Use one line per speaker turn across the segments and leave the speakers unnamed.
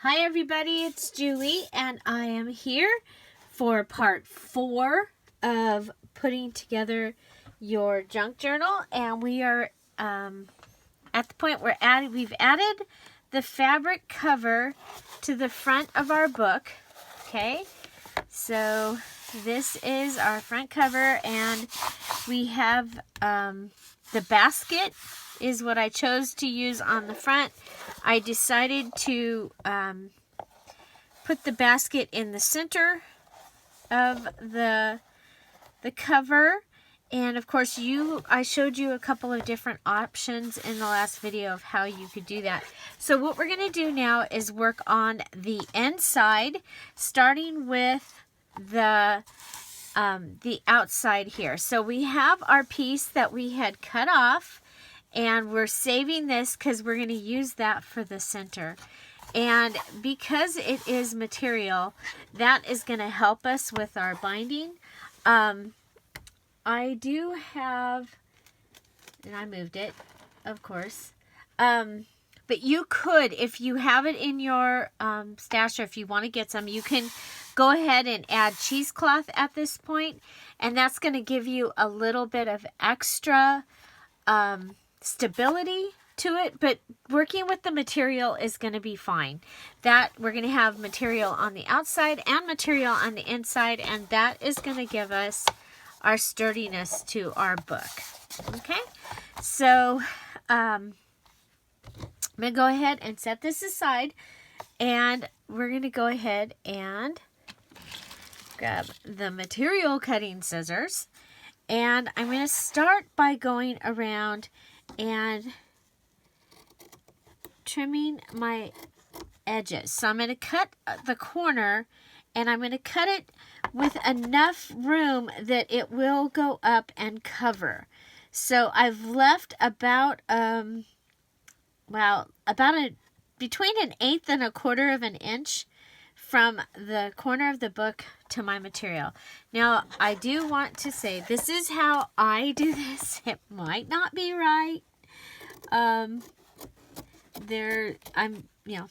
Hi everybody, it's Julie and I am here for part 4 of putting together your junk journal, and we are at the point where we've added the fabric cover to the front of our book. Okay, so this is our front cover, and we have the basket is what I chose to use on the front. I decided to put the basket in the center of the cover, and of course I showed you a couple of different options in the last video of how you could do that. So what we're going to do now is work on the inside, starting with the outside here. So we have our piece that we had cut off, and we're saving this because we're going to use that for the center. And because it is material, that is going to help us with our binding. I do have, and I moved it, of course. But you could, if you have it in your stash, or if you want to get some, you can go ahead and add cheesecloth at this point. And that's going to give you a little bit of extra stability to it, but working with the material is going to be fine. That we're going to have material on the outside and material on the inside, and that is going to give us our sturdiness to our book. Okay, so I'm going to go ahead and set this aside, and we're going to go ahead and grab the material cutting scissors, and I'm going to start by going around and trimming my edges. So I'm going to cut the corner, and I'm going to cut it with enough room that it will go up and cover. So I've left about between 1/8 and 1/4 of an inch from the corner of the book to my material. Now, I do want to say this is how I do this. It might not be right.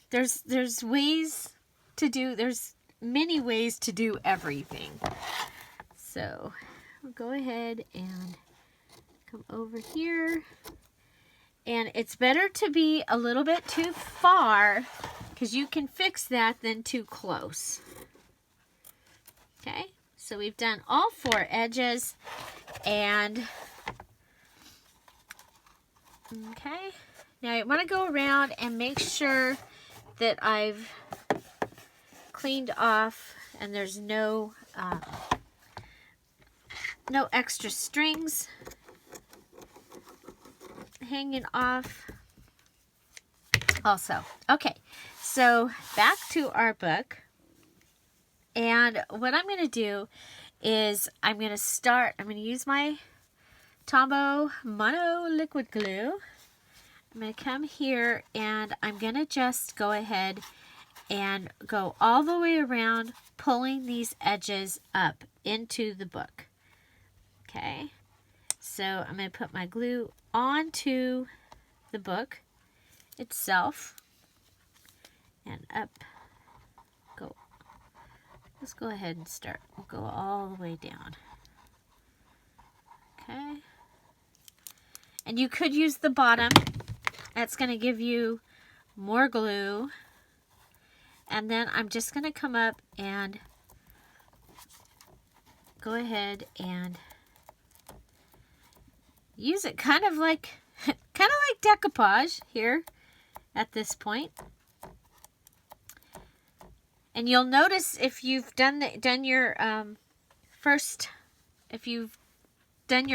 There's ways to do. There's many ways to do everything. So I'll go ahead and come over here. And it's better to be a little bit too far, because you can fix that, than too close. Okay, so we've done all 4 edges, and okay, now I want to go around and make sure that I've cleaned off and there's no extra strings hanging off also. Okay, so back to our book, and what I'm going to do is I'm going to use my Tombow Mono Liquid Glue. I'm going to come here, and I'm going to just go ahead and go all the way around, pulling these edges up into the book. Okay, so I'm going to put my glue onto the book itself, and up, go. Let's go ahead and start. We'll go all the way down. Okay, and you could use the bottom. That's going to give you more glue. And then I'm just going to come up and go ahead and use it kind of like decoupage here at this point. And you'll notice if you've done your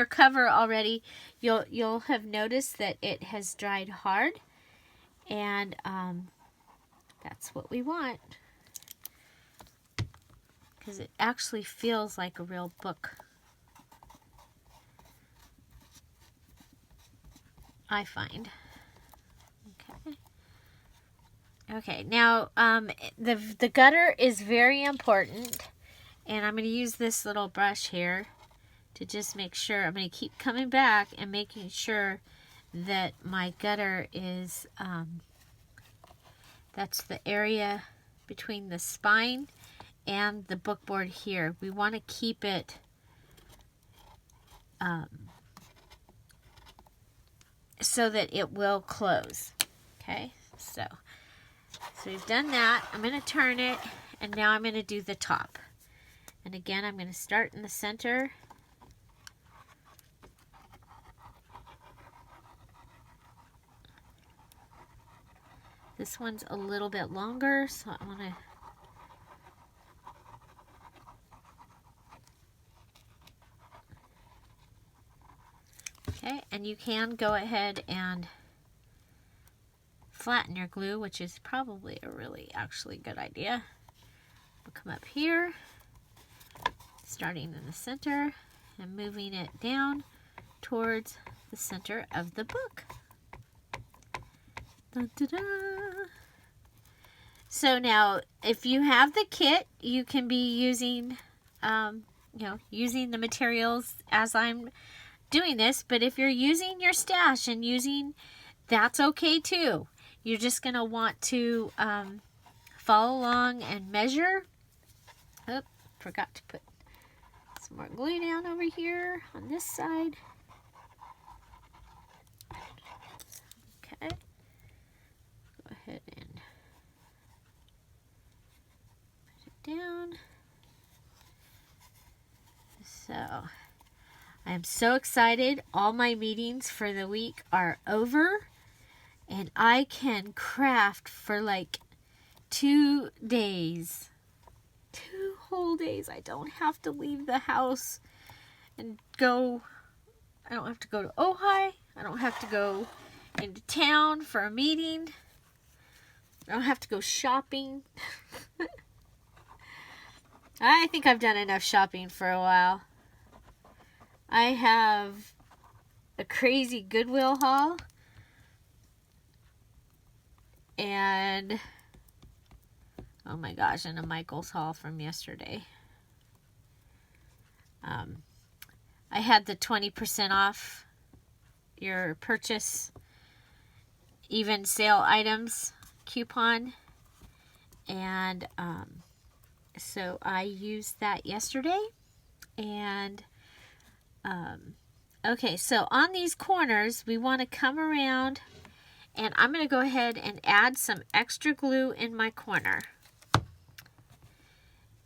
cover already, you'll have noticed that it has dried hard, and that's what we want, because it actually feels like a real book, I find. Okay, now the gutter is very important, and I'm going to use this little brush here to just make sure. I'm going to keep coming back and making sure that my gutter is That's the area between the spine and the bookboard here. We want to keep it so that it will close. Okay, so we've done that. I'm going to turn it, and now I'm going to do the top. And again, I'm going to start in the center. This one's a little bit longer, so I want to and you can go ahead and flatten your glue, which is probably a really actually good idea. We'll come up here, starting in the center and moving it down towards the center of the book. Da, da, da. So now, if you have the kit, you can be using, using the materials as I'm doing this. But if you're using your stash and using, that's okay too. You're just going to want to follow along and measure. Oh, forgot to put some more glue down over here on this side. Okay. Go ahead and put it down. So, I am so excited. All my meetings for the week are over. And I can craft for like 2 days. 2 whole days. I don't have to leave the house and go. I don't have to go to Ojai. I don't have to go into town for a meeting. I don't have to go shopping. I think I've done enough shopping for a while. I have a crazy Goodwill haul. And, oh my gosh, and a Michael's haul from yesterday. I had the 20% off your purchase, even sale items coupon. And so I used that yesterday. And, okay, so on these corners, we want to come around. And I'm going to go ahead and add some extra glue in my corner.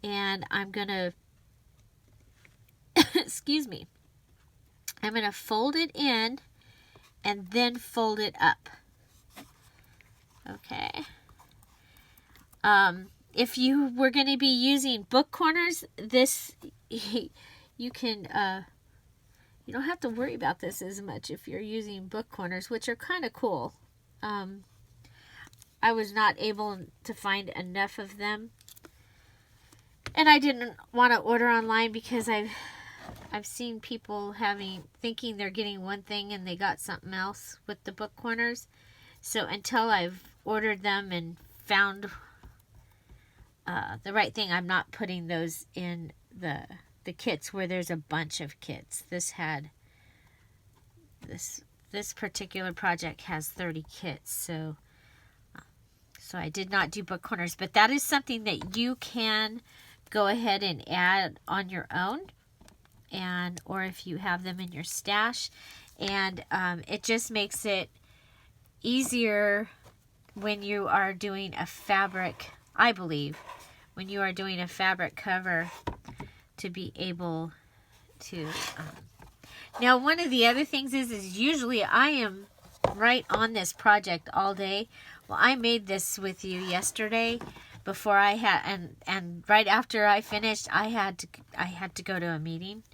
And I'm going to, excuse me, I'm going to fold it in and then fold it up. Okay. If you were going to be using book corners, this, you can, you don't have to worry about this as much if you're using book corners, which are kind of cool. I was not able to find enough of them, and I didn't want to order online because I've seen people thinking they're getting one thing and they got something else with the book corners. So until I've ordered them and found the right thing, I'm not putting those in the kits where there's a bunch of kits. This particular project has 30 kits, so I did not do book corners, but that is something that you can go ahead and add on your own, or if you have them in your stash, and it just makes it easier when you are doing a fabric, I believe, when you are doing a fabric cover, to be able to. Now, one of the other things is usually I am right on this project all day. Well, I made this with you yesterday before I had, and right after I finished, I had to go to a meeting,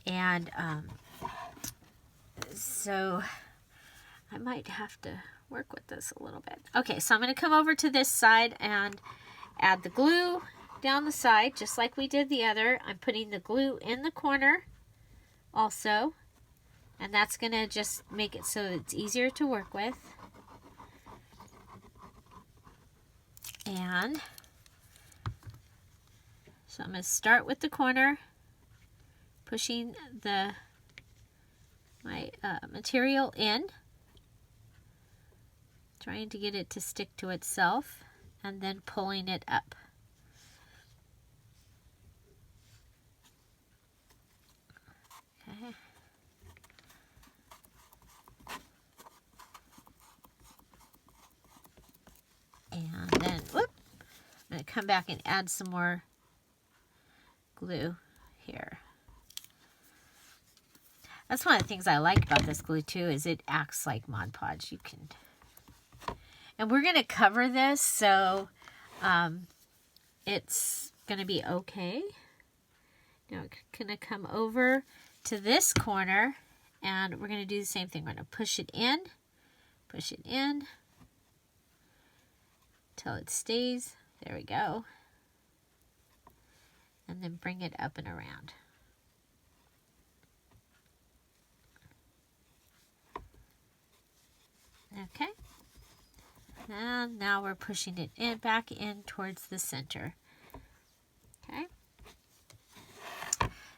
and so I might have to work with this a little bit. Okay, so I'm going to come over to this side and add the glue down the side, just like we did the other. I'm putting the glue in the corner also, and that's going to just make it so it's easier to work with. And so I'm going to start with the corner, pushing my material in, trying to get it to stick to itself, and then pulling it up. Okay. And then, whoop, I'm going to come back and add some more glue here. That's one of the things I like about this glue too, is it acts like Mod Podge. You can, and we're going to cover this, so it's going to be okay. Now we're going to come over to this corner, and we're going to do the same thing. We're going to push it in till it stays. There we go. And then bring it up and around. Okay. And now we're pushing it in, back in towards the center. Okay.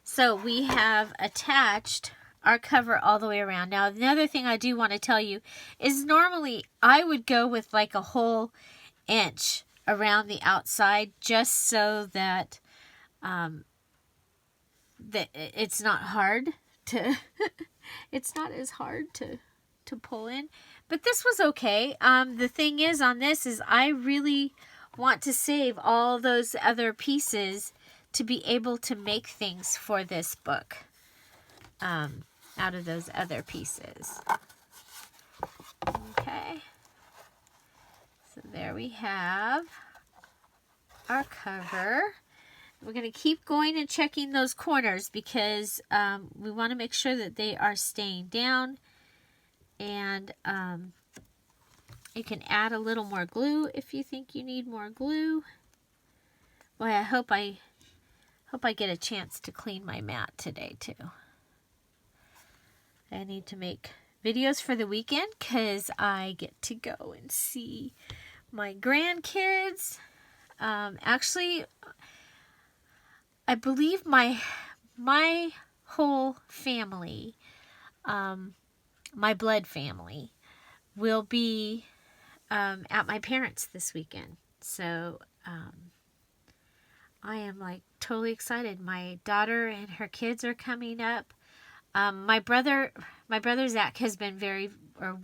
So we have attached our cover all the way around. Now, another thing I do want to tell you is normally I would go with like a whole inch around the outside, just so that that it's not hard to it's not as hard to pull in. But this was okay. The thing is on this is I really want to save all those other pieces to be able to make things for this book out of those other pieces. Okay. So there we have our cover. We're going to keep going and checking those corners because we want to make sure that they are staying down. And you can add a little more glue if you think you need more glue. Boy, I hope I get a chance to clean my mat today too. I need to make videos for the weekend because I get to go and see my grandkids. Actually, I believe my whole family, my blood family, will be at my parents' this weekend. So I am like totally excited. My daughter and her kids are coming up. My brother Zach has been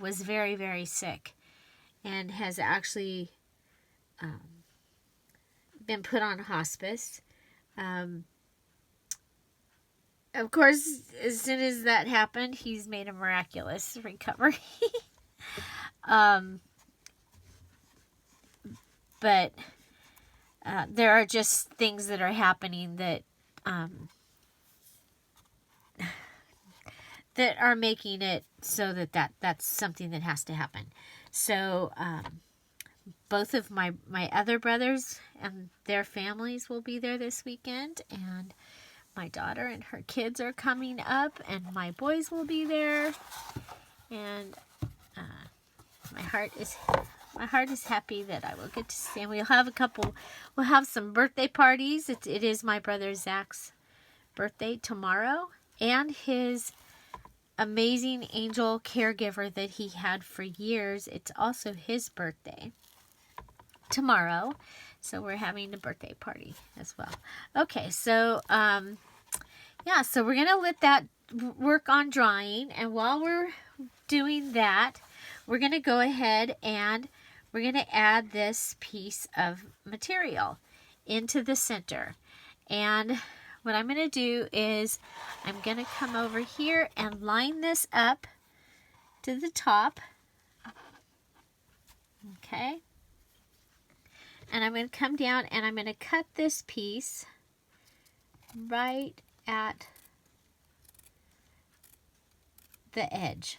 was very, very sick, and has actually been put on hospice. Of course, as soon as that happened, he's made a miraculous recovery. But there are just things that are happening that that are making it so that's something that has to happen. So both of my other brothers and their families will be there this weekend, and my daughter and her kids are coming up, and my boys will be there, and my heart is happy that I will get to see. And we'll have some birthday parties. It is my brother Zach's birthday tomorrow, and his amazing angel caregiver that he had for years. It's also his birthday tomorrow, so we're having a birthday party as well. Okay, so yeah, so we're gonna let that work on drying, and while we're doing that, we're gonna go ahead and we're gonna add this piece of material into the center. And what I'm going to do is I'm going to come over here and line this up to the top. Okay. And I'm going to come down and I'm going to cut this piece right at the edge.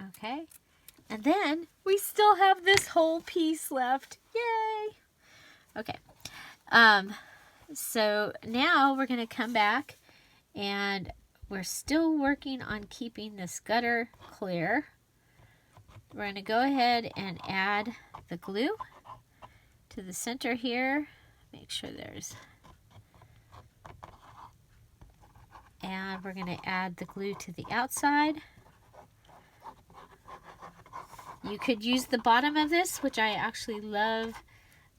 Okay. And then we still have this whole piece left. Yay! Okay. So now we're going to come back, and we're still working on keeping this gutter clear. We're going to go ahead and add the glue to the center here. Make sure and we're going to add the glue to the outside. You could use the bottom of this, which I actually love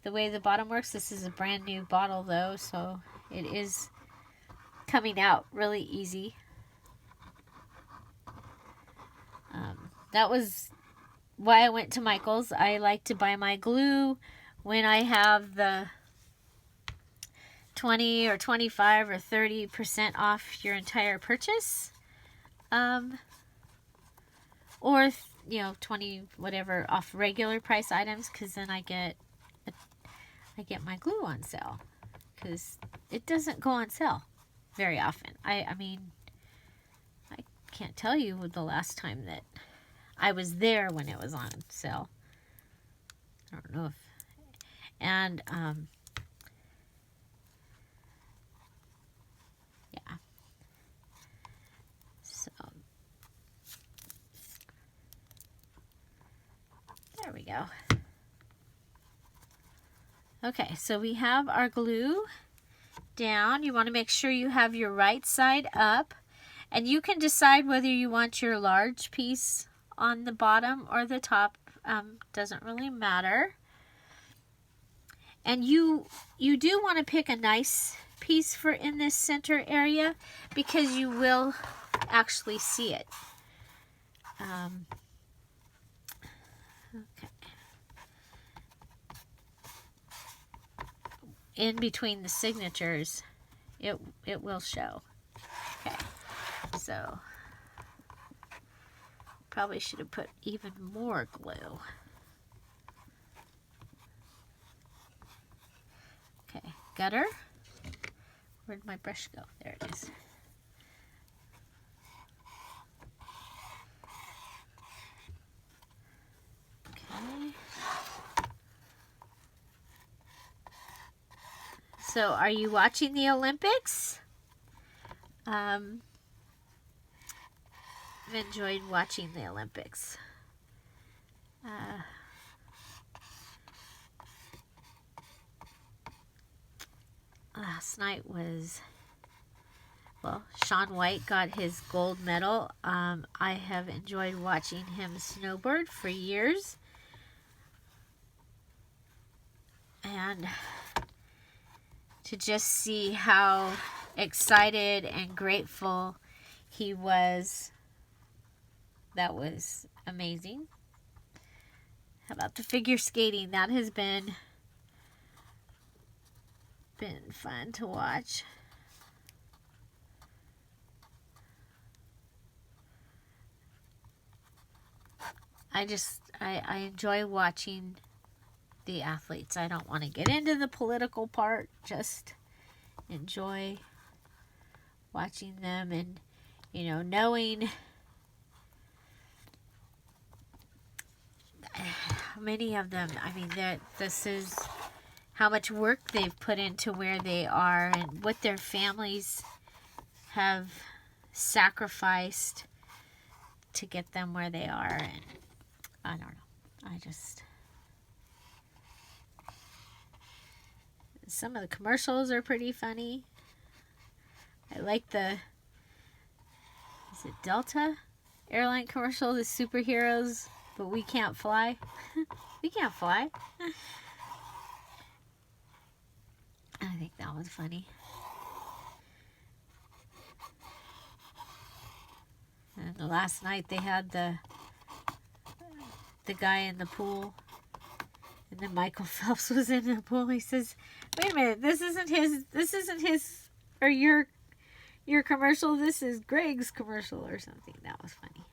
the way the bottom works. This is a brand new bottle though, so it is coming out really easy. That was why I went to Michael's. I like to buy my glue when I have the 20 or 25 or 30% off your entire purchase. Or, you know, 20 whatever off regular price items, because then I get my glue on sale, because it doesn't go on sale very often. I mean, I can't tell you the last time that I was there when it was on sale. I don't know if, and yeah. So there we go. Okay, so we have our glue down. You want to make sure you have your right side up, and you can decide whether you want your large piece on the bottom or the top. Doesn't really matter. And you do want to pick a nice piece for in this center area, because you will actually see it. Okay. In between the signatures, it will show. Okay, so probably should have put even more glue. Okay, gutter. Where'd my brush go? There it is. Okay. So, are you watching the Olympics? I've enjoyed watching the Olympics. Last night was, well, Shaun White got his gold medal. I have enjoyed watching him snowboard for years. And to just see how excited and grateful he was, that was amazing. How about the figure skating? That has been fun to watch. I enjoy watching the athletes. I don't want to get into the political part, just enjoy watching them, and, you know, knowing how many of them, I mean, this is how much work they've put into where they are, and what their families have sacrificed to get them where they are. And I don't know. Some of the commercials are pretty funny. I like is it Delta airline commercial, the superheroes, but we can't fly. We can't fly. I think that was funny. And the last night they had the guy in the pool, and then Michael Phelps was in the pool. He says, "Wait a minute, this isn't his or your commercial. This is Greg's commercial," or something. That was funny.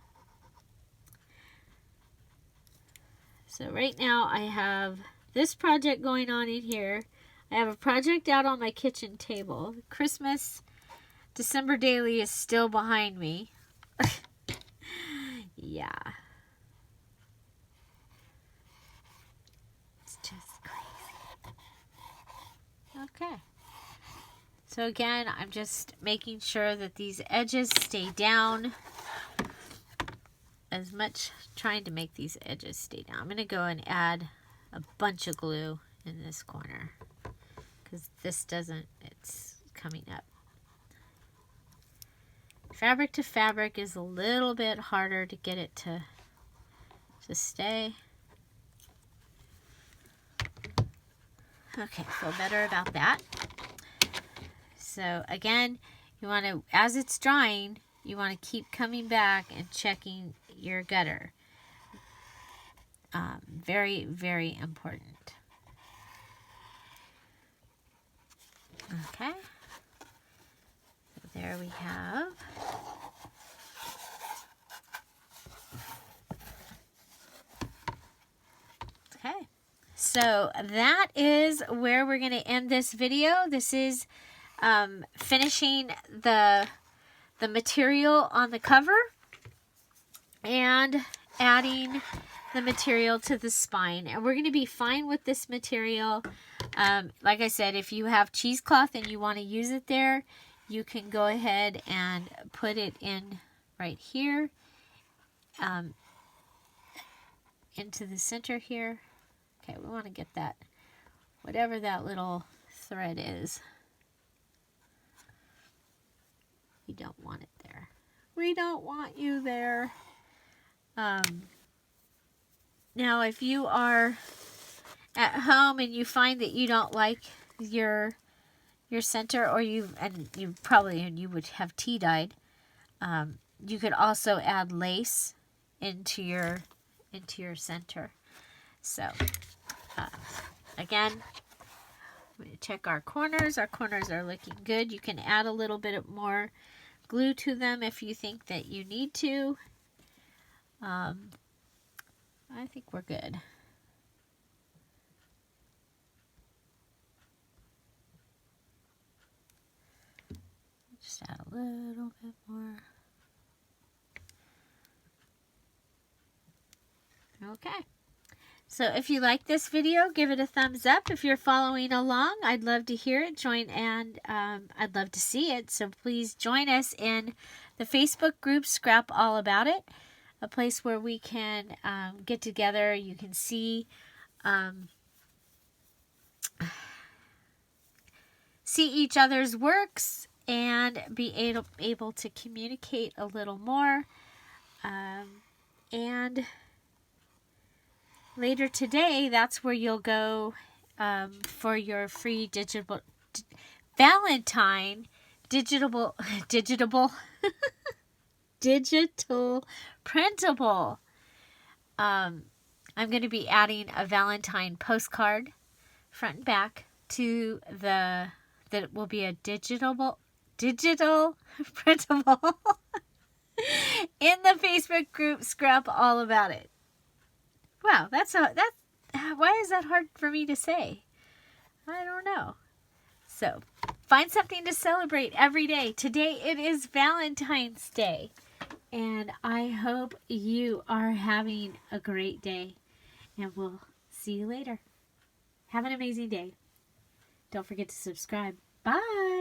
So right now I have this project going on in here. I have a project out on my kitchen table. Christmas December Daily is still behind me. Yeah. It's just crazy. Okay. So again, I'm just making sure that these edges stay down. As much, trying to make these edges stay down. I'm going to go and add a bunch of glue in this corner, because this doesn't, it's coming up. Fabric to fabric is a little bit harder to get it to to stay. Okay, feel better about that. So again, you want to, as it's drying, you want to keep coming back and checking your gutter. Very, very important. Okay. So there we have. Okay. So that is where we're going to end this video. This is finishing the material on the cover and adding the material to the spine. And we're going to be fine with this material. Like I said, if you have cheesecloth and you want to use it there, you can go ahead and put it in right here, into the center here. Okay, we want to get that, whatever that little thread is. We don't want it there. We don't want you there. Now, if you are at home and you find that you don't like your center, or you would have tea dyed, you could also add lace into your center. So again, I'm going to check our corners. Our corners are looking good. You can add a little bit more glue to them if you think that you need to. I think we're good. Just add a little bit more. Okay. So if you like this video, give it a thumbs up. If you're following along, I'd love to hear it. I'd love to see it. So please join us in the Facebook group Scrap All About It, a place where we can get together. You can see each other's works and be able to communicate a little more. And later today, that's where you'll go for your free digital Valentine digital printable. I'm going to be adding a Valentine postcard front and back to that will be a digital printable in the Facebook group Scrap All About It. Wow, why is that hard for me to say? I don't know. So, find something to celebrate every day. Today it is Valentine's Day. And I hope you are having a great day. And we'll see you later. Have an amazing day. Don't forget to subscribe. Bye.